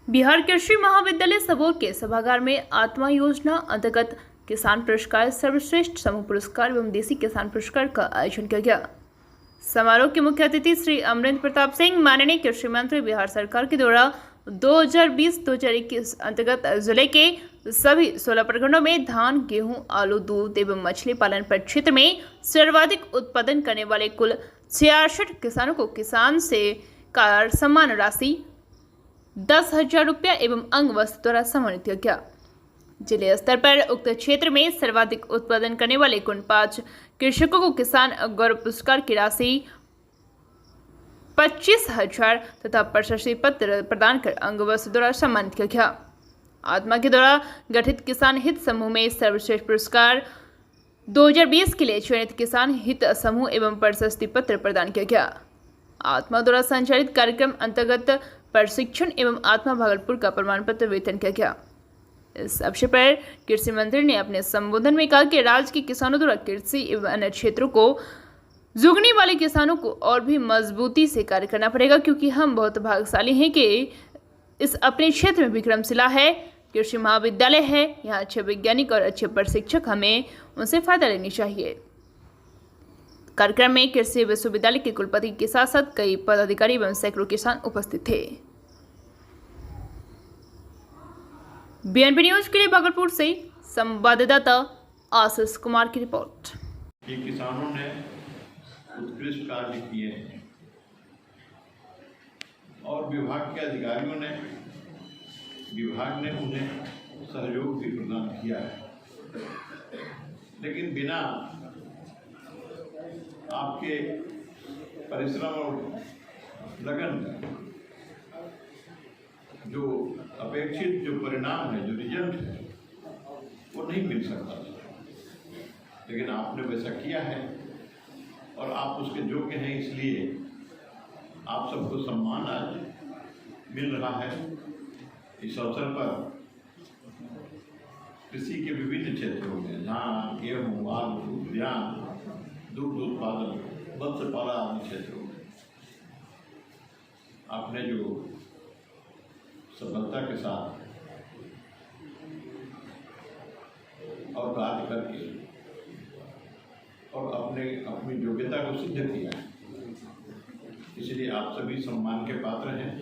बिहार कृषि महाविद्यालय सबौर के सभागार में आत्मा योजना अंतर्गत किसान पुरस्कार, सर्वश्रेष्ठ समूह पुरस्कार एवं देसी किसान पुरस्कार का आयोजन किया गया। समारोह के मुख्य अतिथि श्री अमरेंद्र प्रताप सिंह, माननीय कृषि मंत्री, बिहार सरकार के द्वारा 2020-2021 अंतर्गत जिले के सभी 16 प्रखंडों में धान, गेहूं, आलू, दूध एवं मछली पालन प्रक्षेत्र में सर्वाधिक उत्पादन करने वाले कुल 66 किसानों को किसान से कार सम्मान राशि 10,000 रुपया एवं अंग वस्त्र द्वारा सम्मानित किया गया। जिले स्तर पर उक्त क्षेत्र में सर्वाधिक उत्पादन करने वाले कुल 5 कृषकों को किसान गौरव पुरस्कार की राशि 25,000 तथा प्रशस्ति पत्र प्रदान कर अंग वस्त्र द्वारा सम्मानित किया गया। आत्मा के द्वारा गठित किसान हित समूह में सर्वश्रेष्ठ पुरस्कार 2020 के लिए चयनित किसान हित समूह एवं प्रशस्ति पत्र प्रदान किया गया। आत्मा द्वारा संचालित कार्यक्रम अंतर्गत प्रशिक्षण एवं आत्मा भागलपुर का प्रमाण पत्र वितरण किया गया। इस अवसर पर कृषि मंत्री ने अपने संबोधन में कहा कि राज्य के किसानों द्वारा कृषि एवं अन्य क्षेत्रों को जुगने वाले किसानों को और भी मजबूती से कार्य करना पड़ेगा, क्योंकि हम बहुत भाग्यशाली हैं कि इस अपने क्षेत्र में विक्रमशिला है, कृषि महाविद्यालय है। यहाँ अच्छे वैज्ञानिक और अच्छे प्रशिक्षक, हमें उनसे फायदा लेनी चाहिए। कार्यक्रम में कृषि विश्वविद्यालय के कुलपति के साथ साथ कई पदाधिकारी एवं सैकड़ों किसान उपस्थित थे। बीएनपी न्यूज के लिए भागलपुर से संवाददाता आशीष कुमार की रिपोर्ट। ये किसानों ने उत्कृष्ट कार्य किए हैं और विभाग के अधिकारियों ने उन्हें सहयोग भी प्रदान किया है, लेकिन बिना आपके परिश्रम और लगन जो अपेक्षित जो परिणाम है, जो रिजल्ट है, वो नहीं मिल सकता। लेकिन आपने वैसा किया है और आप उसके योग्य हैं, इसलिए आप सबको सम्मान आज मिल रहा है। इस अवसर पर कृषि के विभिन्न क्षेत्रों में धान, गेहूँ, आलू, उद्यान, दुग्ध उत्पादन, मत्स्य पालन आदि क्षेत्रों में आपने जो सफलता के साथ और कार्य करके और अपनी योग्यता को सिद्ध किया है, इसलिए आप सभी सम्मान के पात्र हैं।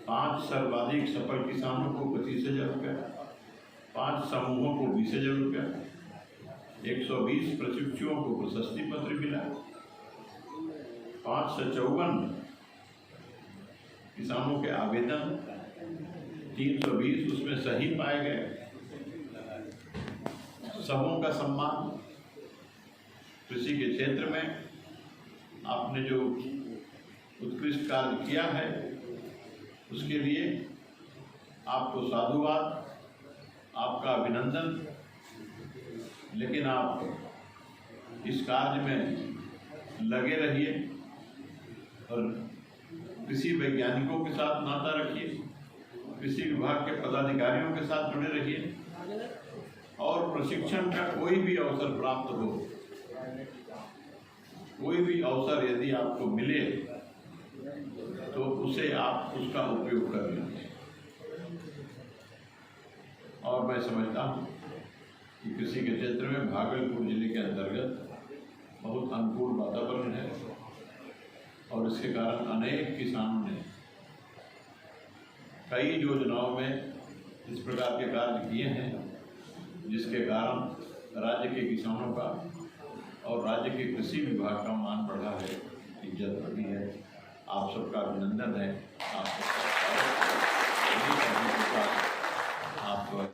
5 सर्वाधिक सफल किसानों को 25,000 रुपया, 5 समूहों को 20,000 रुपया, 120 प्रशिक्षुओं को प्रशस्ति पत्र मिला, 554 किसानों के आवेदन, 320 उसमें सही पाए गए, सबों का सम्मान। कृषि के क्षेत्र में आपने जो उत्कृष्ट कार्य किया है, उसके लिए आपको साधुवाद, आपका अभिनंदन। लेकिन आप इस कार्य में लगे रहिए और कृषि वैज्ञानिकों के साथ नाता रखिए, कृषि विभाग के पदाधिकारियों के साथ जुड़े रहिए और प्रशिक्षण का कोई भी अवसर प्राप्त हो, कोई भी अवसर यदि आपको मिले तो उसे आप उसका उपयोग कर लीजिए। और मैं समझता हूँ कि कृषि के क्षेत्र में भागलपुर जिले के अंतर्गत बहुत अनुकूल वातावरण है और इसके कारण अनेक किसानों ने कई योजनाओं में इस प्रकार के कार्य किए हैं, जिसके कारण राज्य के किसानों का और राज्य के कृषि विभाग का मान बढ़ा है, इज्जत बढ़ी है। आप सबका अभिनंदन है। आप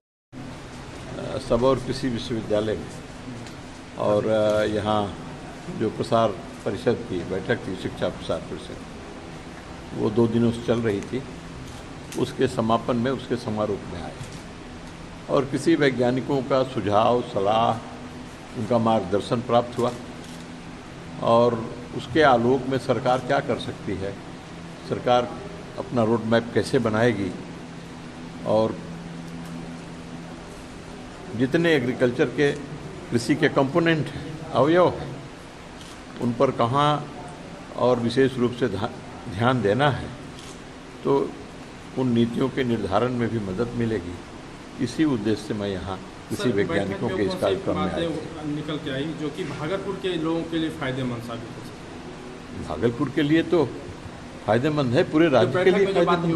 सबौर कृषि विश्वविद्यालय में और यहाँ जो प्रसार परिषद की बैठक थी, शिक्षा प्रसार परिषद, वो 2 दिनों से चल रही थी। उसके समापन में, उसके समारोह में आए और कृषि वैज्ञानिकों का सुझाव, सलाह, उनका मार्गदर्शन प्राप्त हुआ और उसके आलोक में सरकार क्या कर सकती है, सरकार अपना रोड मैप कैसे बनाएगी और जितने एग्रीकल्चर के कृषि के कंपोनेंट हैं, अवयव हैं, उन पर कहाँ और विशेष रूप से ध्यान देना है। तो उन नीतियों के निर्धारण में भी मदद मिलेगी। इसी उद्देश्य से मैं यहाँ कृषि वैज्ञानिकों के इस कार्यक्रम में आया निकल के आई जो कि भागलपुर के लोगों के लिए फायदेमंद साबित हो सकती भागलपुर के लिए तो फायदेमंद है, पूरे राज्य के लिए फायदेमंद है।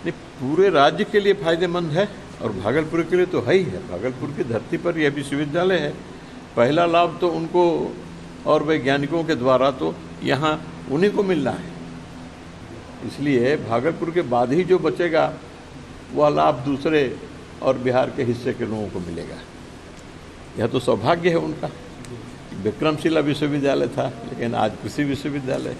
नहीं, पूरे राज्य के लिए फायदेमंद है और भागलपुर के लिए तो है ही है। भागलपुर की धरती पर यह विश्वविद्यालय है। पहला लाभ तो उनको और वैज्ञानिकों के द्वारा तो यहाँ उन्हीं को मिलना है, इसलिए भागलपुर के बाद ही जो बचेगा वह लाभ दूसरे और बिहार के हिस्से के लोगों को मिलेगा। यह तो सौभाग्य है उनका। विक्रमशिला विश्वविद्यालय था लेकिन आज कृषि विश्वविद्यालय।